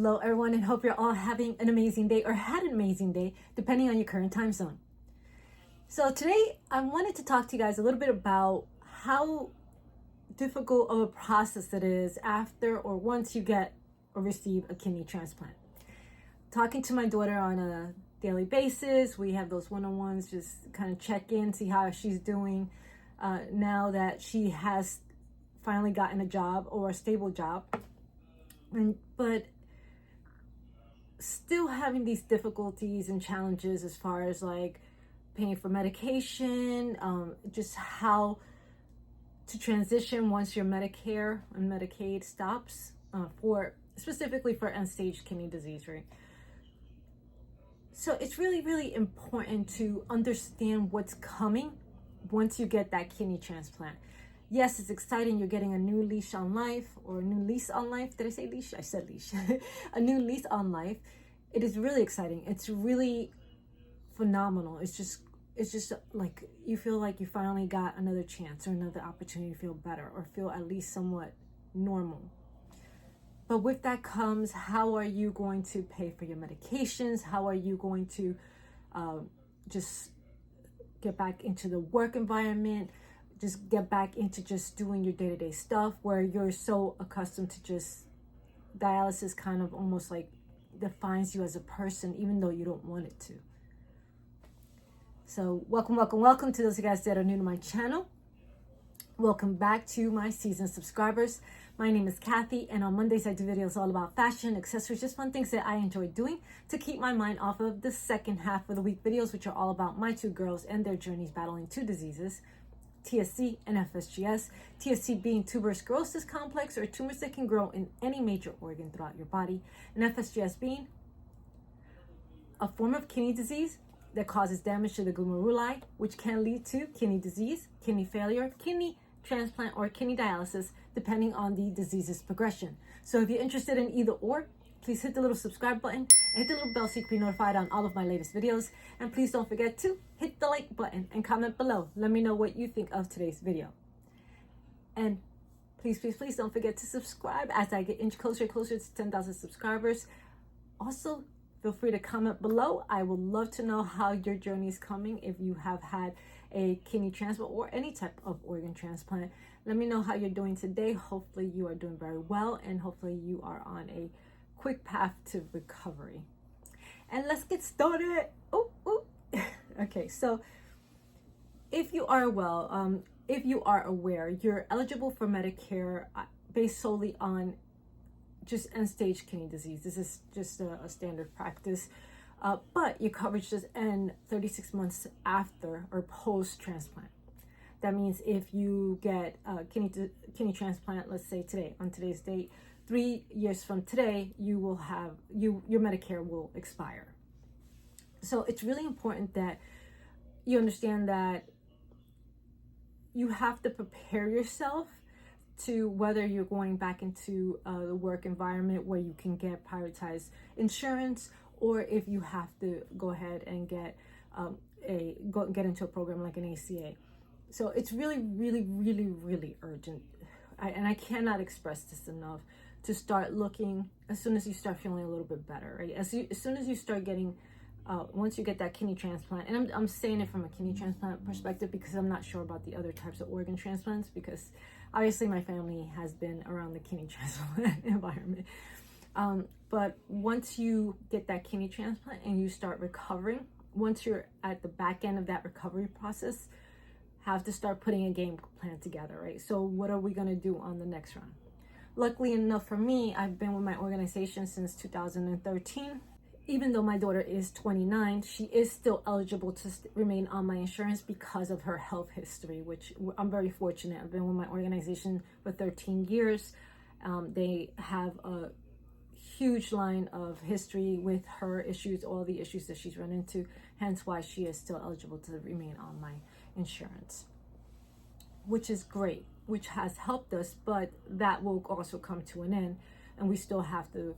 Hello everyone, and hope you're all having an amazing day or had an amazing day depending on your current time zone. So today I wanted to talk to you guys a little bit about how difficult of a process it is after or once you get or receive a kidney transplant. Talking to my daughter on a daily basis, we have those one-on-ones, just kind of check in, see how she's doing now that she has finally gotten a job or a stable job. But still having these difficulties and challenges as far as like paying for medication, just how to transition once your Medicare and Medicaid stops specifically for end-stage kidney disease, right? So it's really important to understand what's coming once you get that kidney transplant. Yes, it's exciting. You're getting a new leash on life, or a new lease on life. Did I say leash? I said leash. A new lease on life. It is really exciting. It's really phenomenal. It's just like you feel like you finally got another chance or another opportunity to feel better or feel at least somewhat normal. But with that comes, how are you going to pay for your medications? How are you going to just get back into the work environment? Just get back into just doing your day-to-day stuff where you're so accustomed to just dialysis kind of almost like defines you as a person, even though you don't want it to. So welcome to those of you guys that are new to my channel. Welcome back to my seasoned subscribers. My name is Kathy, and on Mondays I do videos all about fashion, accessories, just fun things that I enjoy doing to keep my mind off of the second half of the week videos, which are all about my two girls and their journeys battling two diseases, TSC and FSGS. TSC being tuberous sclerosis complex, or tumors that can grow in any major organ throughout your body, and FSGS being a form of kidney disease that causes damage to the glomeruli, which can lead to kidney disease, kidney failure, kidney transplant, or kidney dialysis, depending on the disease's progression. So if you're interested in either or, please hit the little subscribe button and hit the little bell so you can be notified on all of my latest videos. And please don't forget to hit the like button and comment below. Let me know what you think of today's video. And please don't forget to subscribe as I get closer and closer to 10,000 subscribers. Also, feel free to comment below. I would love to know how your journey is coming if you have had a kidney transplant or any type of organ transplant. Let me know how you're doing today. Hopefully you are doing very well, and hopefully you are on a quick path to recovery. And let's get started. Okay, so if you are aware, you're eligible for Medicare based solely on just end-stage kidney disease. This is just a standard practice, but your coverage does end 36 months after or post-transplant. That means if you get a kidney transplant, let's say today, on today's date, 3 years from today, you will have your Medicare will expire. So it's really important that you understand that you have to prepare yourself to whether you're going back into the work environment where you can get prioritized insurance, or if you have to go ahead and get into a program like an ACA. So it's really urgent, and I cannot express this enough, to start looking as soon as you start feeling a little bit better, right? As soon as you start getting, once you get that kidney transplant, and I'm saying it from a kidney transplant perspective because I'm not sure about the other types of organ transplants, because obviously my family has been around the kidney transplant environment. But once you get that kidney transplant and you start recovering, once you're at the back end of that recovery process, have to start putting a game plan together, right? So what are we going to do on the next round? Luckily enough for me, I've been with my organization since 2013. Even though my daughter is 29, she is still eligible to remain on my insurance because of her health history, which I'm very fortunate. I've been with my organization for 13 years. They have a huge line of history with her issues, all the issues that she's run into, hence why she is still eligible to remain on my insurance, which is great, which has helped us, but that will also come to an end, and we still have to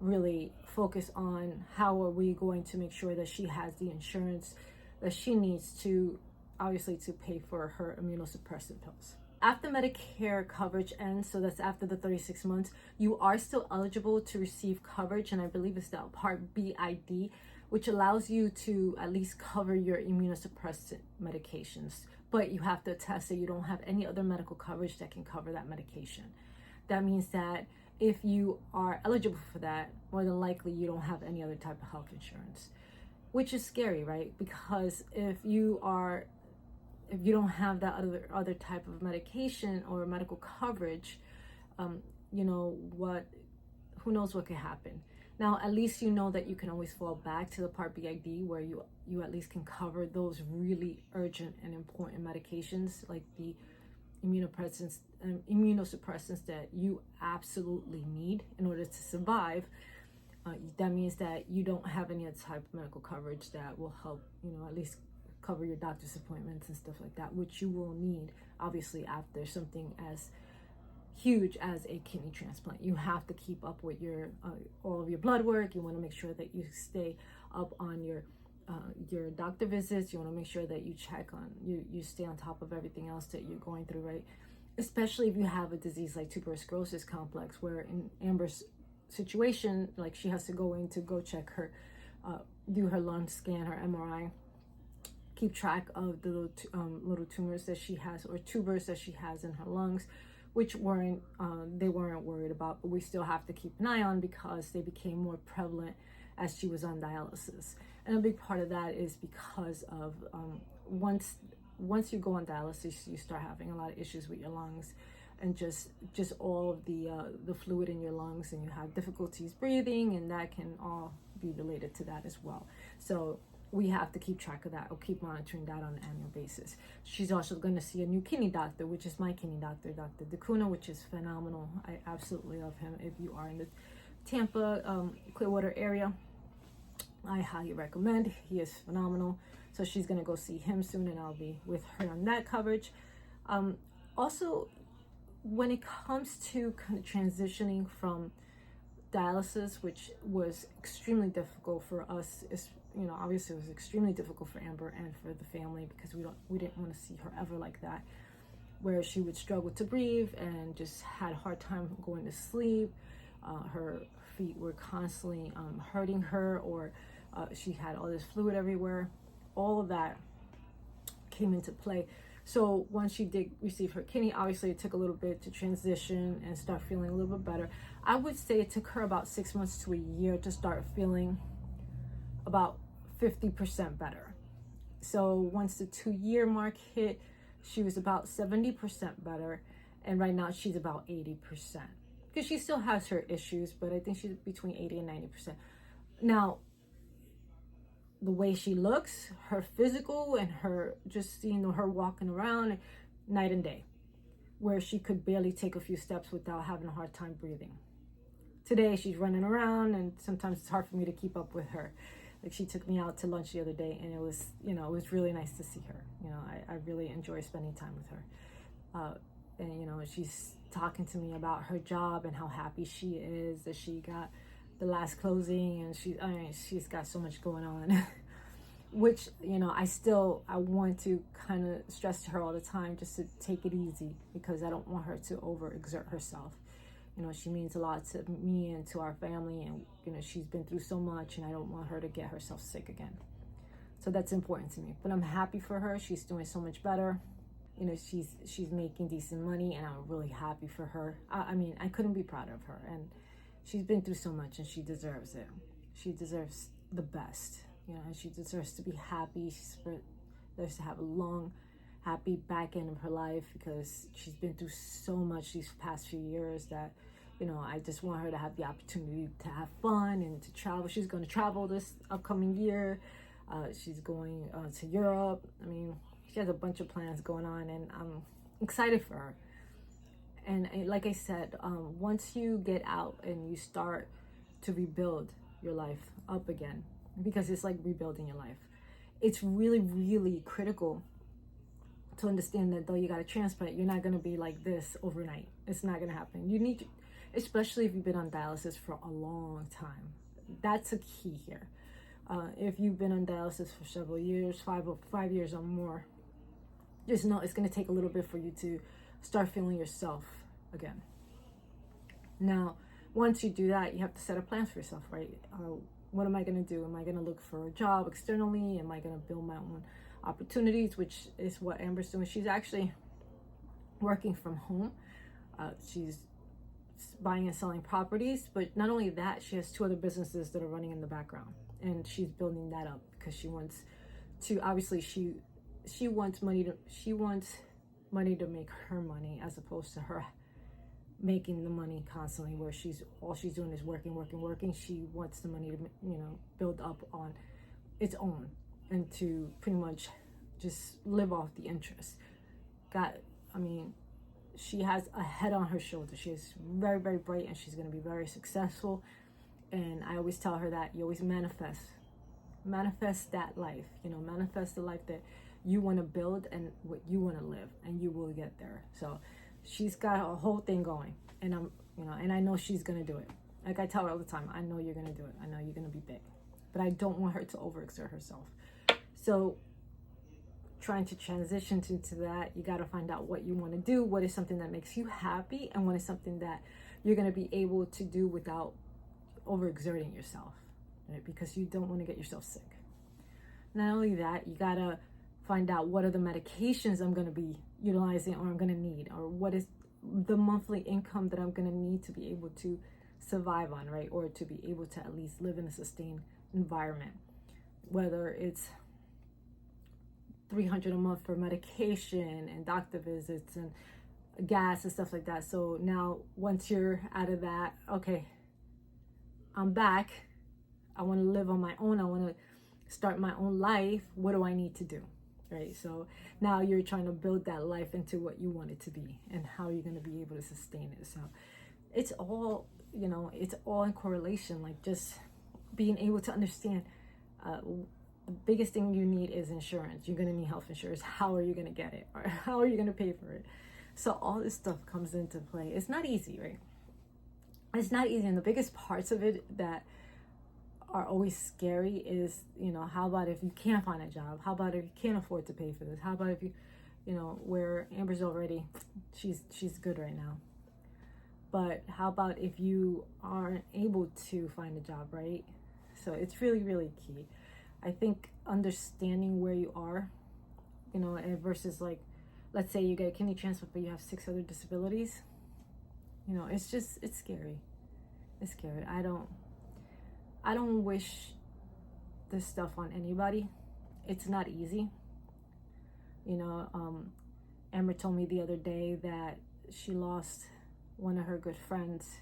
really focus on how are we going to make sure that she has the insurance that she needs to, obviously, to pay for her immunosuppressant pills. after Medicare coverage ends, so that's after the 36 months, you are still eligible to receive coverage, and I believe it's the Part B ID, which allows you to at least cover your immunosuppressant medications. But you have to attest that you don't have any other medical coverage that can cover that medication. That means that if you are eligible for that, more than likely you don't have any other type of health insurance, which is scary, right? Because if you don't have that other type of medication or medical coverage, you know what? Who knows what could happen? Now, at least you know that you can always fall back to the Part B ID, where you at least can cover those really urgent and important medications like the immunosuppressants that you absolutely need in order to survive. That means that you don't have any other type of medical coverage that will help, you know, at least cover your doctor's appointments and stuff like that, which you will need obviously after something as huge as a kidney transplant. You have to keep up with your all of your blood work. You want to make sure that you stay up on your doctor visits. You want to make sure that you check on you stay on top of everything else that you're going through, right? Especially if you have a disease like tuberous sclerosis complex, where in Amber's situation, like, she has to go check her do her lung scan, her MRI, keep track of the little tumors that she has, or tubers that she has in her lungs, which they weren't worried about, but we still have to keep an eye on because they became more prevalent as she was on dialysis. And a big part of that is because of once you go on dialysis, you start having a lot of issues with your lungs and just all of the fluid in your lungs, and you have difficulties breathing, and that can all be related to that as well. So we have to keep track of that, or keep monitoring that on an annual basis. She's also going to see a new kidney doctor, which is my kidney doctor, Dr. DeCuna, which is phenomenal. I absolutely love him. If you are in the Tampa, Clearwater area, I highly recommend. He is phenomenal. So she's going to go see him soon, and I'll be with her on that coverage. Also, when it comes to kind of transitioning from dialysis, which was extremely difficult for us, you know, obviously it was extremely difficult for Amber and for the family, because we didn't want to see her ever like that, where she would struggle to breathe and just had a hard time going to sleep. Her feet were constantly hurting her, or she had all this fluid everywhere. All of that came into play. So once she did receive her kidney, obviously it took a little bit to transition and start feeling a little bit better. I would say it took her about 6 months to a year to start feeling about 50% better. So once the 2-year mark hit, she was about 70% better, and right now she's about 80%, because she still has her issues, but I think she's between 80 and 90%. Now, the way she looks, her physical, and her just, you know, her walking around, night and day, where she could barely take a few steps without having a hard time breathing. Today she's running around, and sometimes it's hard for me to keep up with her. Like, she took me out to lunch the other day, and it was, you know, it was really nice to see her. You know, I really enjoy spending time with her. And, you know, she's talking to me about her job and how happy she is that she got the last closing, and she's got so much going on. Which, you know, I want to kind of stress to her all the time just to take it easy, because I don't want her to overexert herself. You know, she means a lot to me and to our family, and, you know, she's been through so much, and I don't want her to get herself sick again. So that's important to me. But I'm happy for her. She's doing so much better. You know, she's making decent money, and I'm really happy for her. I mean, I couldn't be prouder of her, and she's been through so much, and she deserves it. She deserves the best, you know, and she deserves to be happy. She deserves to have a long, happy back end of her life, because she's been through so much these past few years that, you know, I just want her to have the opportunity to have fun and to travel. She's going to travel this upcoming year. She's going to Europe. I mean, she has a bunch of plans going on, and I'm excited for her. And like I said, once you get out and you start to rebuild your life up again, because it's like rebuilding your life, it's really, really critical to understand that though you got a transplant, you're not going to be like this overnight. It's not going to happen. You need to, especially if you've been on dialysis for a long time. That's a key here. If you've been on dialysis for several years, 5 years or more, just know it's going to take a little bit for you to start feeling yourself again. Now, once you do that, you have to set a plan for yourself, right? What am I going to do? Am I going to look for a job externally? Am I going to build my own opportunities, which is what Amber's doing? She's actually working from home. She's buying and selling properties, but not only that, she has 2 other businesses that are running in the background, and she's building that up because she wants to, obviously she wants money to make her money, as opposed to her making the money constantly, where all she's doing is working. She wants the money to, build up on its own, and to pretty much just live off the interest. She has a head on her shoulder. She is very, very bright, and she's going to be very successful. And I always tell her that you always manifest that life, manifest the life that you want to build and what you want to live, and you will get there. So she's got a whole thing going, and and I know she's going to do it. Like I tell her all the time, I know you're going to do it. I know you're going to be big, but I don't want her to overexert herself. So trying to transition into that, you got to find out what you want to do, what is something that makes you happy, and what is something that you're going to be able to do without overexerting yourself, right? Because you don't want to get yourself sick. Not only that, you got to find out what are the medications I'm going to be utilizing, or I'm going to need, or what is the monthly income that I'm going to need to be able to survive on, right? Or to be able to at least live in a sustained environment, whether it's $300 a month for medication and doctor visits and gas and stuff like that. So now once you're out of that, okay, I'm back. I want to live on my own. I want to start my own life. What do I need to do? Right? So now you're trying to build that life into what you want it to be, and how you're going to be able to sustain it. So it's all, it's all in correlation, like just being able to understand the biggest thing you need is insurance. You're going to need health insurance. How are you going to get it? Or how are you going to pay for it? So all this stuff comes into play. It's not easy, right? It's not easy. And the biggest parts of it that are always scary is, how about if you can't find a job? How about if you can't afford to pay for this? How about if you, where Amber's already, she's good right now. But how about if you aren't able to find a job, right? So it's really, really key. I think understanding where you are, and versus like, let's say you get a kidney transplant, but you have 6 other disabilities. It's scary. It's scary. I don't wish this stuff on anybody. It's not easy. Amber told me the other day that she lost one of her good friends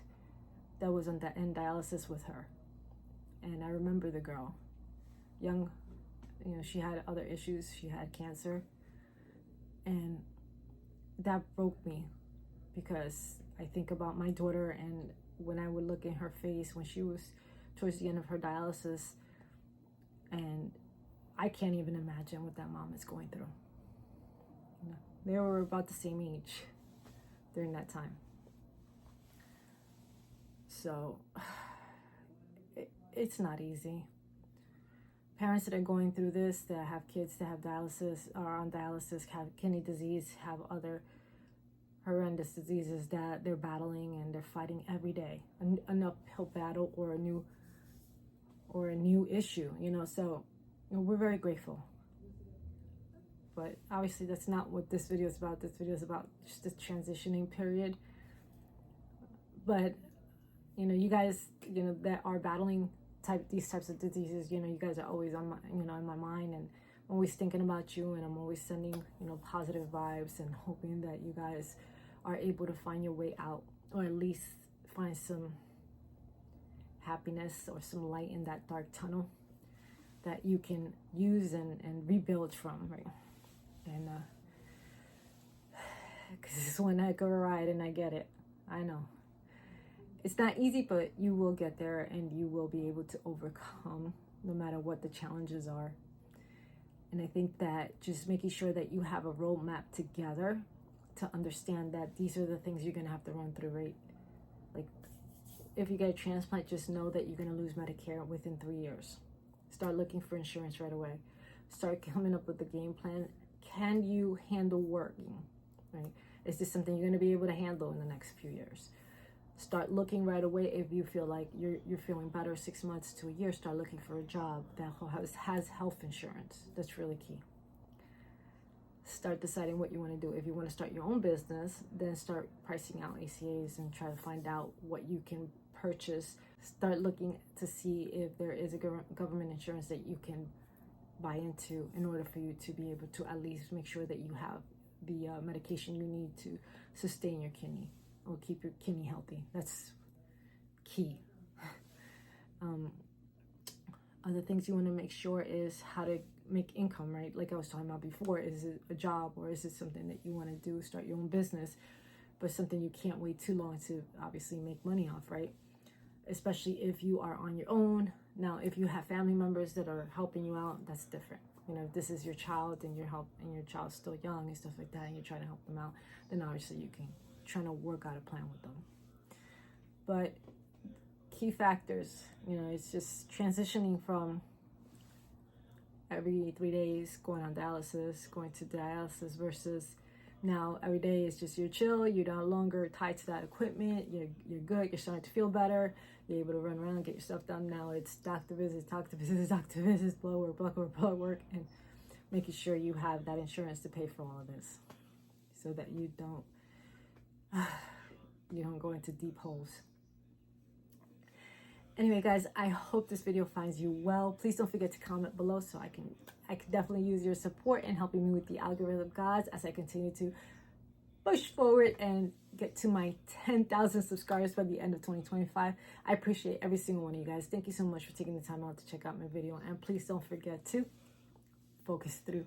that was in dialysis with her. And I remember the girl, young, she had other issues. She had cancer. And that broke me, because I think about my daughter, and when I would look in her face when she was towards the end of her dialysis, and I can't even imagine what that mom is going through. They were about the same age during that time. So it's not easy. Parents that are going through this, that have kids that have dialysis, are on dialysis, have kidney disease, have other horrendous diseases that they're battling, and they're fighting every day, an uphill battle or a new issue, so we're very grateful. But obviously that's not what this video is about. This video is about just the transitioning period. But you guys, that are battling these types of diseases, you guys are always on my, in my mind, and I'm always thinking about you, and I'm always sending, positive vibes, and hoping that you guys are able to find your way out, or at least find some happiness or some light in that dark tunnel that you can use and rebuild from, right? And because this is one heck of a ride, and I get it. I know it's not easy, but you will get there, and you will be able to overcome no matter what the challenges are. And I think that just making sure that you have a roadmap together to understand that these are the things you're going to have to run through, right? Like, if you get a transplant, just know that you're going to lose Medicare within 3 years. Start looking for insurance right away. Start coming up with a game plan. Can you handle working, right? Is this something you're going to be able to handle in the next few years? Start looking right away. If you feel like you're feeling better 6 months to a year, start looking for a job that has health insurance. That's really key. Start deciding what you want to do. If you want to start your own business, then start pricing out ACAs and try to find out what you can purchase. Start looking to see if there is a government insurance that you can buy into in order for you to be able to at least make sure that you have the medication you need to sustain your kidney or keep your kidney healthy. That's key. Other things you want to make sure is how to make income, right? Like I was talking about before, is it a job or is it something that you want to do, start your own business, but something you can't wait too long to obviously make money off, right? Especially if you are on your own. Now, if you have family members that are helping you out, that's different. You know, if this is your child and your child's still young and stuff like that, and you're trying to help them out, then obviously you can try to work out a plan with them. But key factors, you know, it's just transitioning from every 3 days going on dialysis, going to dialysis versus now every day is just you're chill, you're no longer tied to that equipment, you're good, you're starting to feel better, you're able to run around, get your stuff done. Now it's doctor visits, blood work, and making sure you have that insurance to pay for all of this so that you don't go into deep holes. Anyway, guys, I hope this video finds you well. Please don't forget to comment below so I can definitely use your support in helping me with the algorithm gods as I continue to push forward and get to my 10,000 subscribers by the end of 2025. I appreciate every single one of you guys. Thank you so much for taking the time out to check out my video. And please don't forget to focus through.